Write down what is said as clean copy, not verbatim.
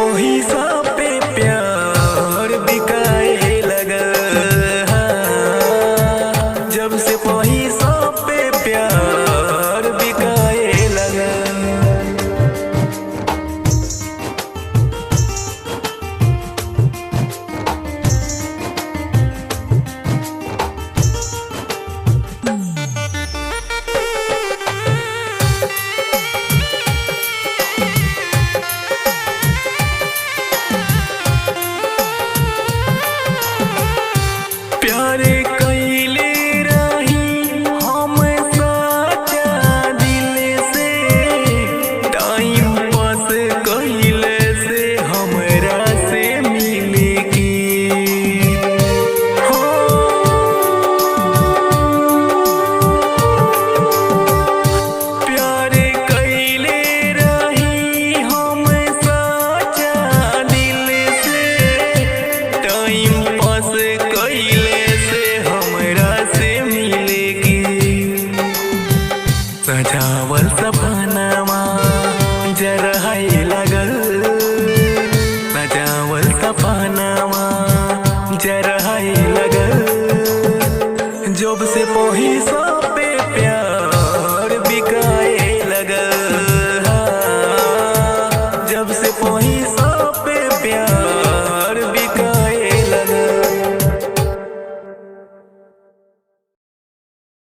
पैसा पे प्यार बिकाए लगल। हाँ, जब से पैसा पे प्यार बिकाए लगल। प्यारे कइले रही हम सच्चा दिल से, टाइम पास कइले से हमरा से मिले की। हो प्यारे कइले रही हम सच्चा दिल से, टाइम पास कइले सजावल सपनामा जरहाए लगल। सजावल सपनामा जरहाए लगल। जब से पैसा